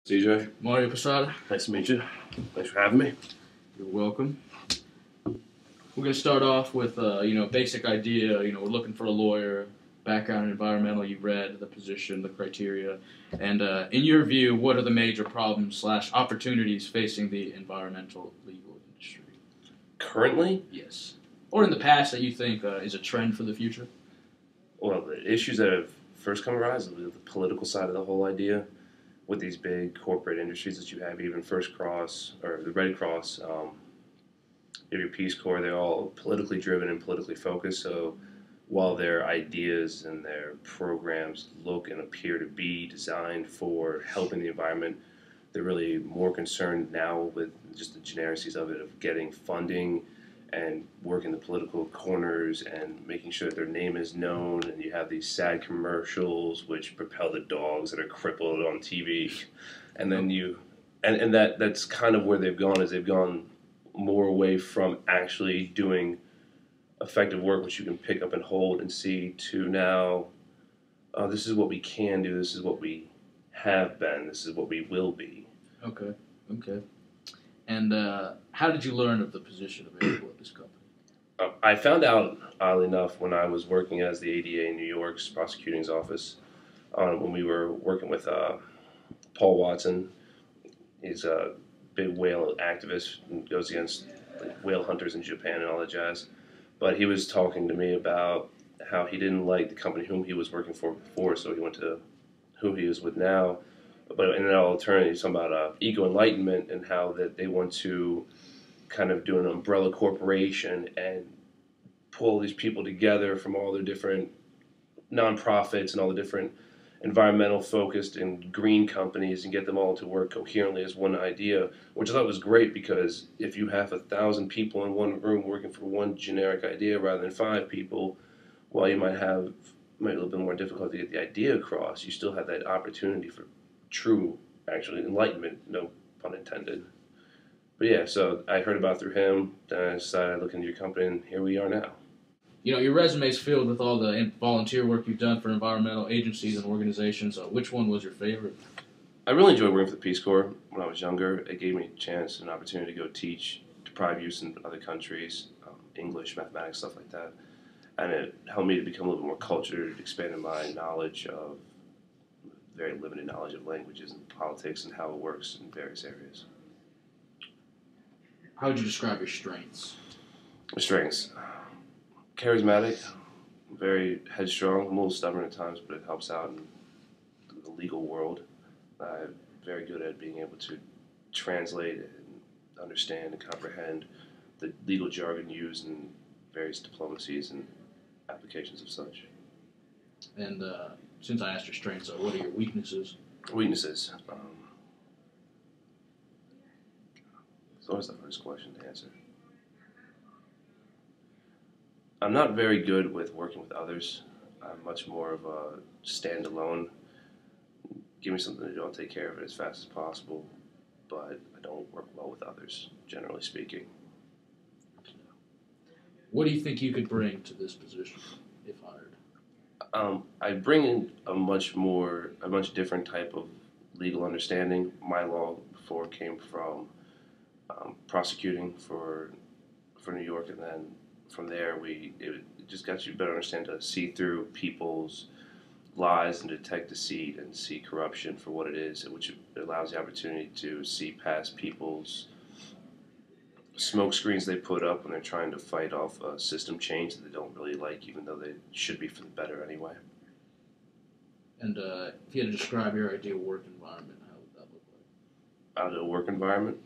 CJ, Mario Posada, nice to meet you. Thanks for having me. you're welcome. We're going to start off with, basic idea. We're looking for a lawyer, background in environmental, you've read the position, the criteria. And in your view, what are the major problems / opportunities facing the environmental legal industry? Currently, Yes. Or in the past that you think is a trend for the future? well, the issues that have first come arise is the political side of the whole idea with these big corporate industries that you have, even First Cross or the Red Cross, your Peace Corps, they're all politically driven and politically focused. So while their ideas and their programs look and appear to be designed for helping the environment, they're really more concerned now with just the generacies of it, of getting funding and working the political corners and making sure that their name is known. And you have these sad commercials which propel the dogs that are crippled on TV, and then that's kind of where they've gone. Is they've gone more away from actually doing effective work, which you can pick up and hold and see, to now, this is what we can do. This is what we have been. This is what we will be. Okay. And how did you learn of the position available at this company? I found out, oddly enough, when I was working as the ADA in New York's prosecuting's office, when we were working with Paul Watson. He's a big whale activist and goes against whale hunters in Japan and all that jazz. But he was talking to me about how he didn't like the company whom he was working for before, so he went to who he is with now. But in an alternative, he's talking about Eco-Enlightenment and how that they want to kind of do an umbrella corporation and pull these people together from all their different nonprofits and all the different environmental focused and green companies and get them all to work coherently as one idea, which I thought was great, because if you have 1,000 people in one room working for one generic idea rather than 5 people, while you might have a little bit more difficulty to get the idea across, you still have that opportunity for true, actually, enlightenment, no pun intended. But yeah, so I heard about it through him, then I decided to look into your company, and here we are now. Your resume is filled with all the volunteer work you've done for environmental agencies and organizations. Which one was your favorite? I really enjoyed working for the Peace Corps when I was younger. It gave me a chance, an opportunity to go teach deprived youth in other countries, English, mathematics, stuff like that. And it helped me to become a little bit more cultured, expanded my knowledge of, very limited knowledge of languages and politics and how it works in various areas. How would you describe your strengths? My strengths: charismatic, very headstrong, a little stubborn at times, but it helps out in the legal world. I'm very good at being able to translate and understand and comprehend the legal jargon used in various diplomacies and applications of such. And since I asked your strengths, what are your weaknesses? Weaknesses. It's always the first question to answer. I'm not very good with working with others. I'm much more of a standalone. Give me something to do, I'll take care of it as fast as possible. But I don't work well with others, generally speaking. What do you think you could bring to this position if hired? I bring in a much different type of legal understanding. My law before came from prosecuting for New York, and then from there it just got you to better understand, to see through people's lies and detect deceit and see corruption for what it is, which allows the opportunity to see past people's smoke screens they put up when they're trying to fight off a system change that they don't really like, even though they should be for the better anyway. And if you had to describe your ideal work environment, how would that look like? Ideal work environment?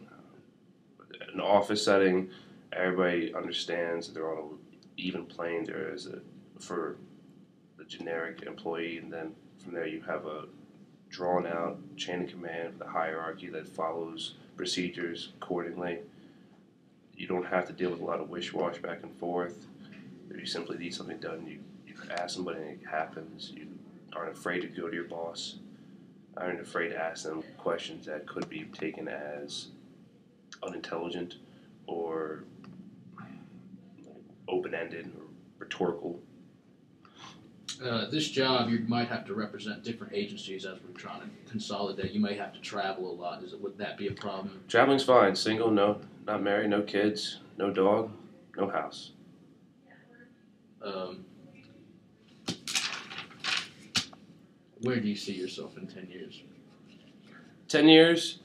An office setting, everybody understands that they're on an even plane. There is for the generic employee, and then from there you have a drawn out chain of command with a hierarchy that follows procedures accordingly. You don't have to deal with a lot of wish-wash back and forth. If you simply need something done, you ask somebody and it happens. You aren't afraid to go to your boss. Aren't afraid to ask them questions that could be taken as unintelligent or open-ended or rhetorical. This job, you might have to represent different agencies as we're trying to consolidate. You may have to travel a lot. Would that be a problem? Traveling's fine. Single, no, not married, no kids, no dog, no house. Um, where do you see yourself in 10 years? 10 years,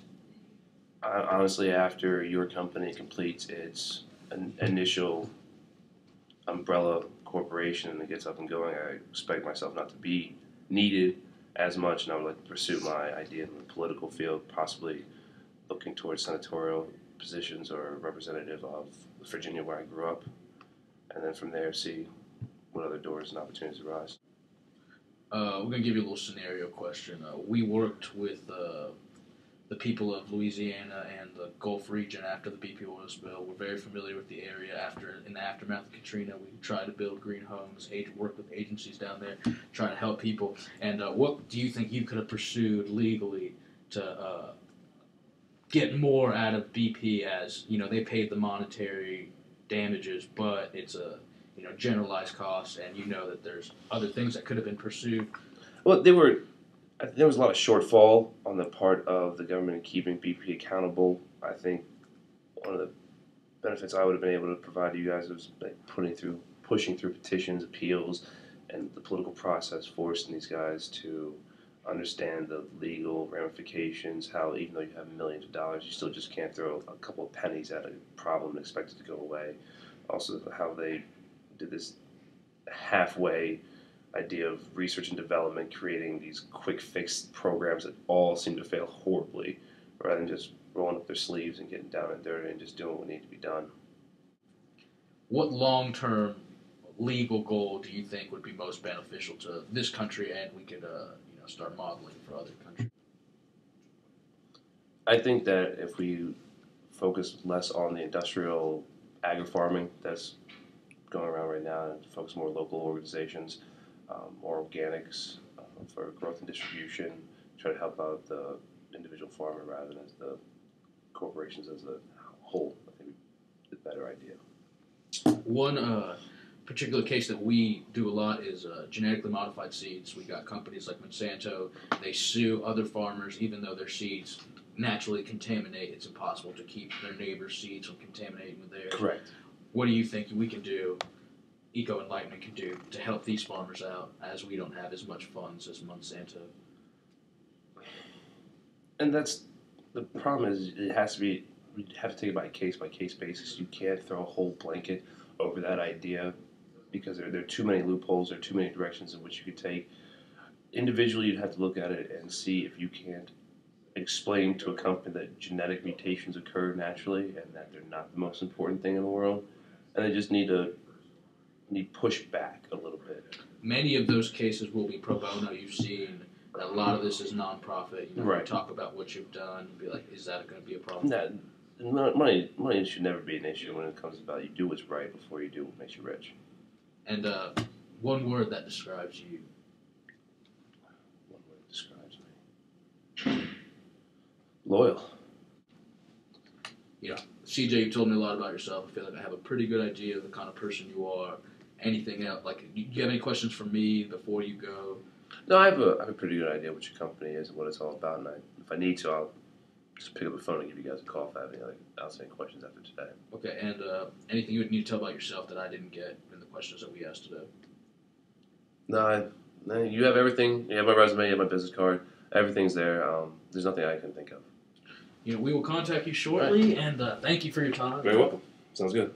honestly, after your company completes its initial umbrella corporation and it gets up and going, I expect myself not to be needed as much, and I would like to pursue my idea in the political field, possibly looking towards senatorial positions or representative of Virginia, where I grew up, and then from there see what other doors and opportunities arise. We're going to give you a little scenario question. We worked with the people of Louisiana and the Gulf region after the BP oil spill. We're very familiar with the area. In the aftermath of Katrina, we tried to build green homes, work with agencies down there, trying to help people. And what do you think you could have pursued legally to get more out of BP? As they paid the monetary damages, but it's a generalized cost, and that there's other things that could have been pursued. Well, there was a lot of shortfall on the part of the government in keeping BP accountable. I think one of the benefits I would have been able to provide to you guys was pushing through petitions, appeals, and the political process, forcing these guys to understand the legal ramifications, how even though you have millions of dollars, you still just can't throw a couple of pennies at a problem and expect it to go away. Also, how they did this halfway idea of research and development, creating these quick fix programs that all seem to fail horribly, rather than just rolling up their sleeves and getting down and dirty and just doing what needs to be done. What long-term legal goal do you think would be most beneficial to this country, and we could start modeling for other countries? I think that if we focus less on the industrial agri-farming that's going around right now and focus more local organizations, more organics for growth and distribution, try to help out the individual farmer rather than as the corporations as a whole, I think would be the better idea. One particular case that we do a lot is genetically modified seeds. We got companies like Monsanto. They sue other farmers even though their seeds naturally contaminate. It's impossible to keep their neighbor's seeds from contaminating with theirs. Correct. What do you think we can do, Eco-Enlightenment can do, to help these farmers out, as we don't have as much funds as Monsanto? And that's the problem is we have to take it by case basis. You can't throw a whole blanket over that idea because there are too many loopholes, there are too many directions in which you could take. Individually, you'd have to look at it and see if you can't explain to a company that genetic mutations occur naturally and that they're not the most important thing in the world, and they just need pushed back a little bit. Many of those cases will be pro bono. You've seen that a lot of this is nonprofit. Right. You talk about what you've done and be like, is that going to be a problem? Money should never be an issue when it comes about you do what's right before you do what makes you rich. And one word that describes you. One word that describes me. Loyal. CJ, you told me a lot about yourself. I feel like I have a pretty good idea of the kind of person you are. Anything else? Do you have any questions for me before you go? No, I have a pretty good idea what your company is and what it's all about, and if I need to, I'll just pick up the phone and give you guys a call if I have any outstanding questions after today. Okay, and anything you would need to tell about yourself that I didn't get in the questions that we asked today? No, you have everything. You have my resume, you have my business card. Everything's there. There's nothing I can think of. We will contact you shortly, and thank you for your time. Very welcome. Sounds good.